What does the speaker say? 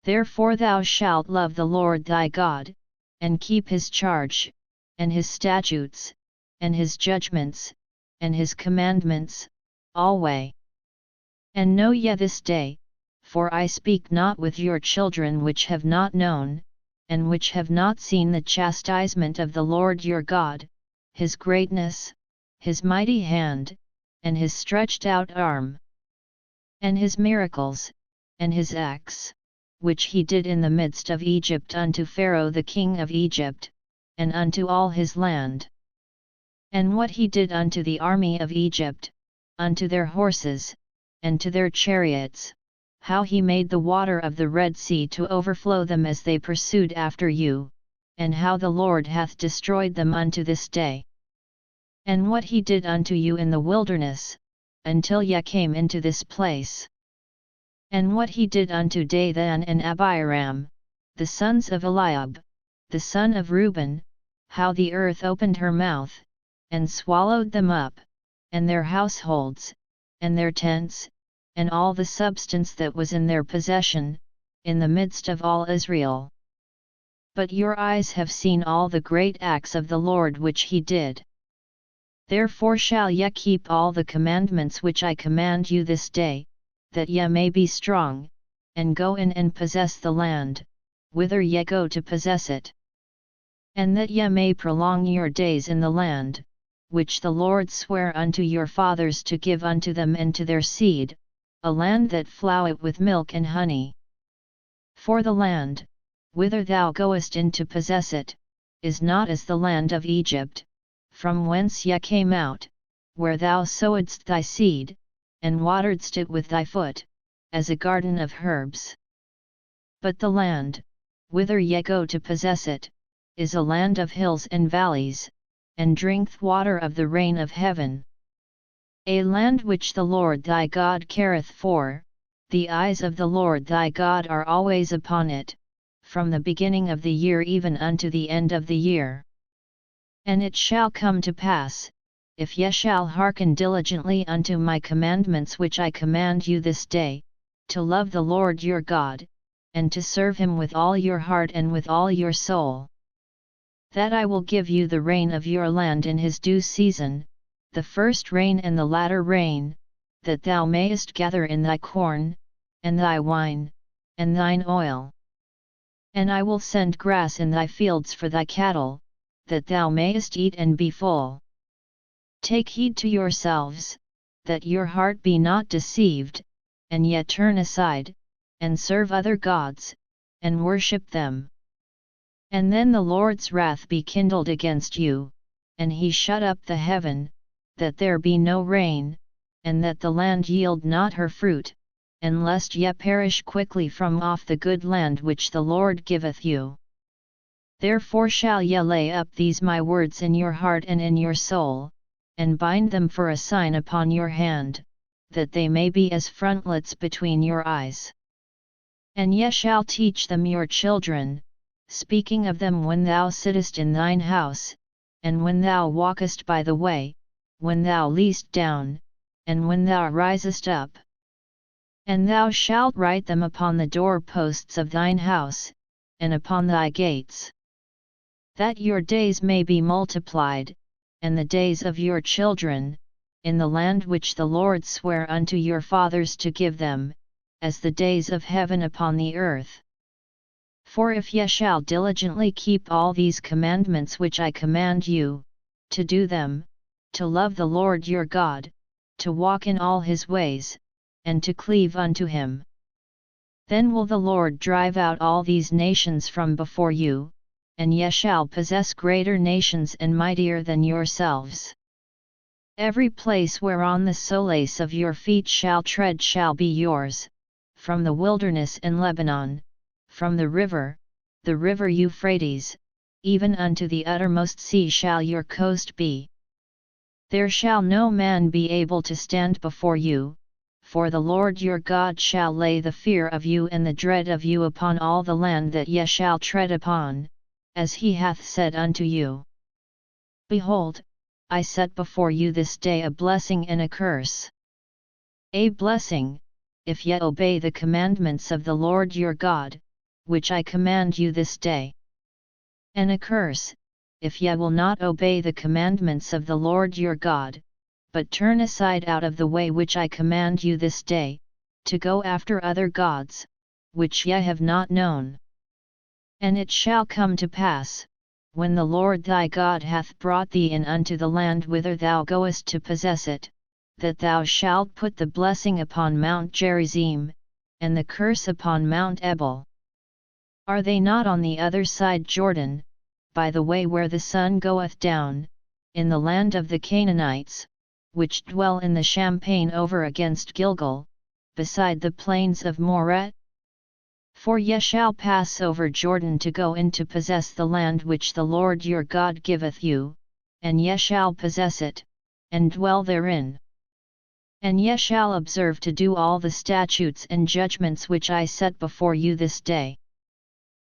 Therefore thou shalt love the Lord thy God, and keep his charge, and his statutes, and his judgments, and his commandments, alway. And know ye this day, for I speak not with your children which have not known, and which have not seen the chastisement of the Lord your God, his greatness, his mighty hand, and his stretched out arm, and his miracles, and his acts, which he did in the midst of Egypt unto Pharaoh the king of Egypt, and unto all his land. And what he did unto the army of Egypt, unto their horses, and to their chariots, how he made the water of the Red Sea to overflow them as they pursued after you, and how the Lord hath destroyed them unto this day. And what he did unto you in the wilderness, until ye came into this place. And what he did unto Dathan and Abiram, the sons of Eliab, the son of Reuben, how the earth opened her mouth, and swallowed them up, and their households, and their tents, and all the substance that was in their possession, in the midst of all Israel. But your eyes have seen all the great acts of the Lord which he did. Therefore shall ye keep all the commandments which I command you this day, that ye may be strong, and go in and possess the land, whither ye go to possess it. And that ye may prolong your days in the land, which the Lord sware unto your fathers to give unto them and to their seed, a land that floweth with milk and honey. For the land, whither thou goest in to possess it, is not as the land of Egypt, from whence ye came out, where thou sowedst thy seed, and wateredst it with thy foot, as a garden of herbs. But the land, whither ye go to possess it, is a land of hills and valleys, and drinketh water of the rain of heaven. A land which the Lord thy God careth for, the eyes of the Lord thy God are always upon it, from the beginning of the year even unto the end of the year. And it shall come to pass, if ye shall hearken diligently unto my commandments which I command you this day, to love the Lord your God, and to serve him with all your heart and with all your soul, that I will give you the rain of your land in his due season, the first rain and the latter rain, that thou mayest gather in thy corn, and thy wine, and thine oil. And I will send grass in thy fields for thy cattle, that thou mayest eat and be full. Take heed to yourselves, that your heart be not deceived, and yet turn aside, and serve other gods, and worship them. And then the Lord's wrath be kindled against you, and he shut up the heaven, that there be no rain, and that the land yield not her fruit, and lest ye perish quickly from off the good land which the Lord giveth you. Therefore shall ye lay up these my words in your heart and in your soul, and bind them for a sign upon your hand, that they may be as frontlets between your eyes. And ye shall teach them your children, speaking of them when thou sittest in thine house, and when thou walkest by the way, when thou liest down, and when thou risest up. And thou shalt write them upon the doorposts of thine house, and upon thy gates, that your days may be multiplied, and the days of your children, in the land which the Lord sware unto your fathers to give them, as the days of heaven upon the earth. For if ye shall diligently keep all these commandments which I command you, to do them, to love the Lord your God, to walk in all his ways, and to cleave unto him, then will the Lord drive out all these nations from before you, and ye shall possess greater nations and mightier than yourselves. Every place whereon the soles of your feet shall tread shall be yours, from the wilderness in Lebanon, from the river Euphrates, even unto the uttermost sea shall your coast be. There shall no man be able to stand before you, for the Lord your God shall lay the fear of you and the dread of you upon all the land that ye shall tread upon, as he hath said unto you. Behold, I set before you this day a blessing and a curse. A blessing, if ye obey the commandments of the Lord your God, which I command you this day. And a curse, if ye will not obey the commandments of the Lord your God, but turn aside out of the way which I command you this day, to go after other gods, which ye have not known. And it shall come to pass, when the Lord thy God hath brought thee in unto the land whither thou goest to possess it, that thou shalt put the blessing upon Mount Gerizim, and the curse upon Mount Ebal. Are they not on the other side Jordan, by the way where the sun goeth down, in the land of the Canaanites, which dwell in the champaign over against Gilgal, beside the plains of Moreh? For ye shall pass over Jordan to go in to possess the land which the Lord your God giveth you, and ye shall possess it, and dwell therein. And ye shall observe to do all the statutes and judgments which I set before you this day.